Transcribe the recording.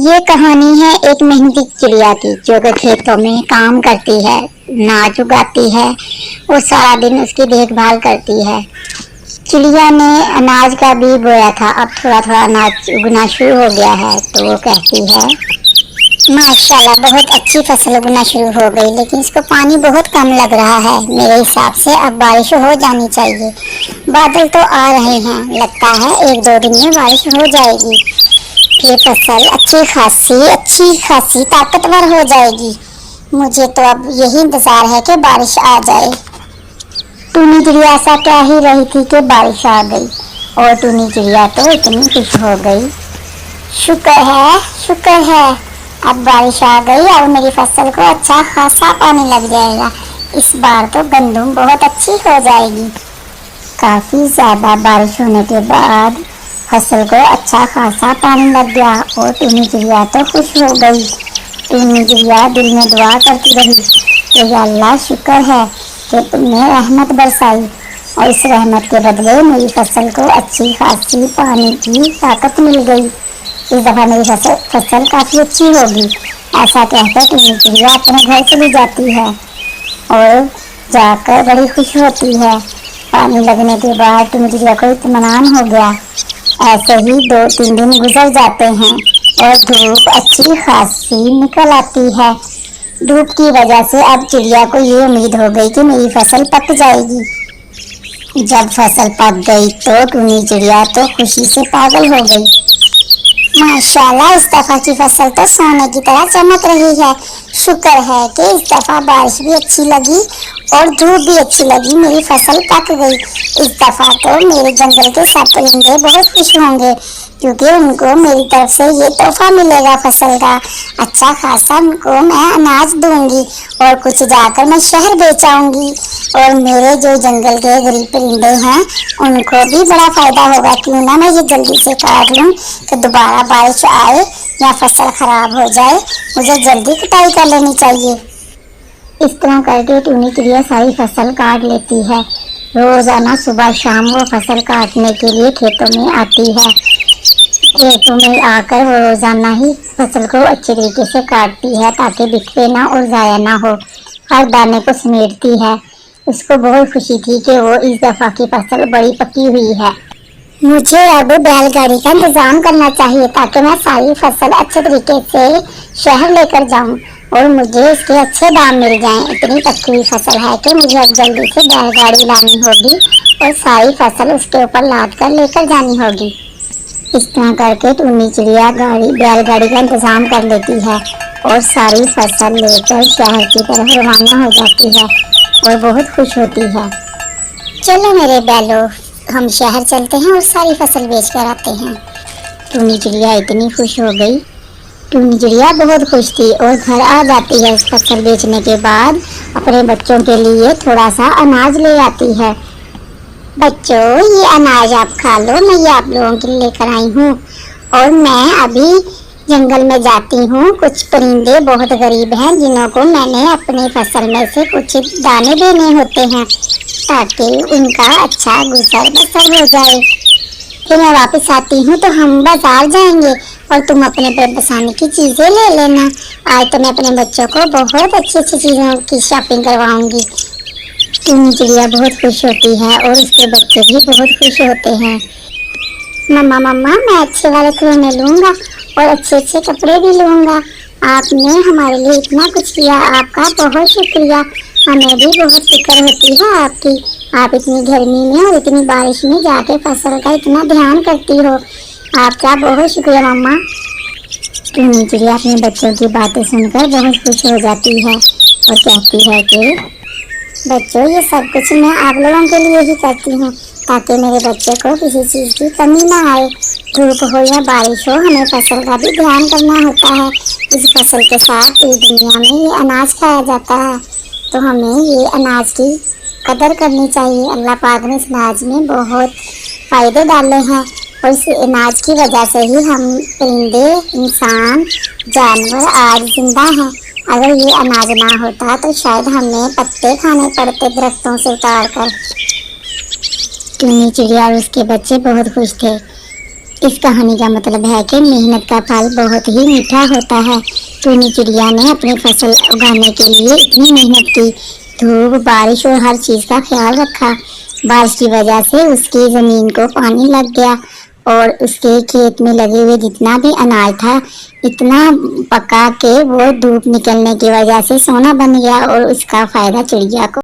یہ کہانی ہے ایک محنتی چڑیا کی جو کہ کھیتوں میں کام کرتی ہے، اناج اگاتی ہے اور سارا دن اس کی دیکھ بھال کرتی ہے۔ چڑیا نے اناج کا بیج بویا تھا، اب تھوڑا تھوڑا اناج اگنا شروع ہو گیا ہے تو وہ کہتی ہے ماشاءاللہ بہت اچھی فصل اگنا شروع ہو گئی، لیکن اس کو پانی بہت کم لگ رہا ہے۔ میرے حساب سے اب بارش ہو جانی چاہیے۔ بادل تو آ رہے ہیں، لگتا ہے ایک دو دن میں بارش ہو جائے گی، یہ فصل اچھی خاصی طاقتور ہو جائے گی۔ مجھے تو اب یہی انتظار ہے کہ بارش آ جائے۔ ٹونی چڑیا ایسا کہہ ہی رہی تھی کہ بارش آ گئی اور ٹونی چڑیا تو اتنی خوش ہو گئی۔ شکر ہے اب بارش آ گئی اور میری فصل کو اچھا خاصا پانی لگ جائے گا، اس بار تو گندم بہت اچھی ہو جائے گی۔ کافی زیادہ بارش ہونے کے بعد فصل کو اچھا خاصا پانی لگ گیا اور ٹونی چڑیا تو خوش ہو گئی۔ ٹونی چڑیا دل میں دعا کرتی رہی کہ یا اللہ شکر ہے کہ تم نے رحمت برسائی اور اس رحمت کے بدلے میری فصل کو اچھی خاصی پانی کی طاقت مل گئی، اس دفعہ میری فصل کافی اچھی ہوگی۔ ایسا کہہ کر ٹونی چڑیا اپنے گھر چلی جاتی ہے اور جا کر بڑی خوش ہوتی ہے۔ پانی لگنے کے بعد ٹونی چڑیا کو اطمینان ہو گیا۔ ایسے ہی 2-3 دن گزر جاتے ہیں اور دھوپ اچھی خاصی نکل آتی ہے۔ دھوپ کی وجہ سے اب چڑیا کو یہ امید ہو گئی کہ میری فصل پک جائے گی۔ جب فصل پک گئی تو ٹونی چڑیا تو خوشی سے پاگل ہو گئی۔ ماشاءاللہ اس دفعہ کی فصل تو سونے کی طرح چمک رہی ہے۔ شکر ہے کہ اس دفعہ بارش بھی اچھی لگی اور دھوپ بھی اچھی لگی، میری فصل پک گئی۔ اس دفعہ تو میرے جنگل کے سب پرندے بہت خوش ہوں گے کیونکہ ان کو میری طرف سے یہ تحفہ ملے گا فصل کا۔ اچھا خاصا ان کو میں اناج دوں گی اور کچھ جا کر میں شہر بیچ آؤں گی، اور میرے جو جنگل کے غریب پرندے ہیں ان کو بھی بڑا فائدہ ہوگا۔ کیوں نہ میں یہ جلدی سے کاٹ لوں کہ دوبارہ بارش آئے یا فصل خراب ہو جائے، مجھے جلدی کٹائی کر لینی چاہیے۔ اس طرح کر کے ٹونی چڑیا ساری فصل کاٹ لیتی ہے۔ روزانہ صبح شام وہ فصل کاٹنے کے لیے کھیتوں میں آتی ہے۔ کھیتوں میں آ کر وہ روزانہ ہی فصل کو اچھے طریقے سے کاٹتی ہے تاکہ بکھرے نہ اور ضائع نہ ہو، ہر دانے کو سمیٹتی ہے۔ اس کو بہت خوشی تھی کہ وہ اس دفعہ کی فصل بڑی پکی ہوئی ہے۔ مجھے اب بیل گاڑی کا انتظام کرنا چاہیے تاکہ میں ساری فصل اچھے طریقے سے شہر لے کر جاؤں اور مجھے اس کے اچھے دام مل جائیں۔ اتنی پکی ہوئی فصل ہے کہ مجھے اب جلدی سے بیل گاڑی لانی ہوگی اور ساری فصل اس کے اوپر لاد کر لے کر جانی ہوگی۔ اس طرح کر کے ٹونی چڑیا بیل گاڑی کا انتظام کر لیتی ہے اور ساری فصل لے کر شہر کی طرف روانہ ہو جاتی ہے اور بہت خوش ہوتی ہے۔ چلو میرے بیلو، ہم شہر چلتے ہیں اور ساری فصل بیچ کر آتے ہیں۔ ٹونی چڑیا اتنی خوش ہو گئی۔ ٹونی چڑیا بہت خوش تھی اور گھر آ جاتی ہے۔ اس فصل بیچنے کے بعد اپنے بچوں کے لیے تھوڑا سا اناج لے آتی ہے۔ بچوں یہ اناج آپ کھا لو، میں یہ آپ لوگوں کے لیے لے کر آئی ہوں، اور میں ابھی جنگل میں جاتی ہوں۔ کچھ پرندے بہت غریب ہیں جنہوں کو میں نے اپنی فصل میں سے کچھ دانے دینے ہوتے ہیں تاکہ ان کا اچھا گزر بسر ہو جائے۔ پھر میں واپس آتی ہوں تو ہم بازار جائیں گے اور تم اپنے پیٹ بسانے کی چیزیں لے لینا۔ آج تو میں اپنے بچوں کو بہت اچھی اچھی چیزوں کی شاپنگ کرواؤں گی۔ ٹونی چڑیا بہت خوش ہوتی ہے اور اس کے بچے بھی بہت خوش ہوتے ہیں۔ مما میں اچھے والے کھلونے لوں گا اور اچھے اچھے کپڑے بھی لوں گا۔ آپ نے ہمارے لیے اتنا کچھ کیا، آپ کا بہت شکریہ۔ ہمیں بھی بہت فکر ہوتی ہے آپ کی، آپ اتنی گرمی میں اور اتنی بارش میں جا کے فصل کا اتنا دھیان کرتی ہو، آپ کا بہت شکریہ مما۔ ٹونی چڑیا اپنے بچوں کی باتیں سن کر بہت خوش ہو جاتی ہے اور کہتی ہے کہ بچوں یہ سب کچھ میں آپ لوگوں کے لیے ہی کرتی ہوں تاکہ میرے بچے کو کسی چیز کی کمی نہ آئے۔ دھوپ ہو یا بارش ہو، ہمیں فصل کا بھی دھیان کرنا ہوتا ہے۔ اس فصل کے ساتھ اس دنیا میں یہ اناج کھایا جاتا ہے تو ہمیں یہ اناج کی قدر کرنی چاہیے۔ اللہ پاک نے اس اناج میں بہت فائدے ڈالے ہیں اور اس اناج کی وجہ سے ہی ہم پرندے، انسان، جانور آج زندہ ہیں۔ اگر یہ اناج نہ ہوتا تو شاید ہمیں پتے کھانے پڑتے درختوں سے اتار کر۔ ٹونی چڑیا اور اس کے بچے بہت خوش تھے۔ اس کہانی کا مطلب ہے کہ محنت کا پھل بہت ہی میٹھا ہوتا ہے۔ ٹونی چڑیا نے اپنی فصل اگانے کے لیے اتنی محنت کی، دھوپ، بارش اور ہر چیز کا خیال رکھا۔ بارش کی وجہ سے اس کی زمین کو پانی لگ گیا اور اس کے کھیت میں لگے ہوئے جتنا بھی اناج تھا اتنا پکا کہ وہ دھوپ نکلنے کی وجہ سے سونا بن گیا اور اس کا فائدہ چڑیا کو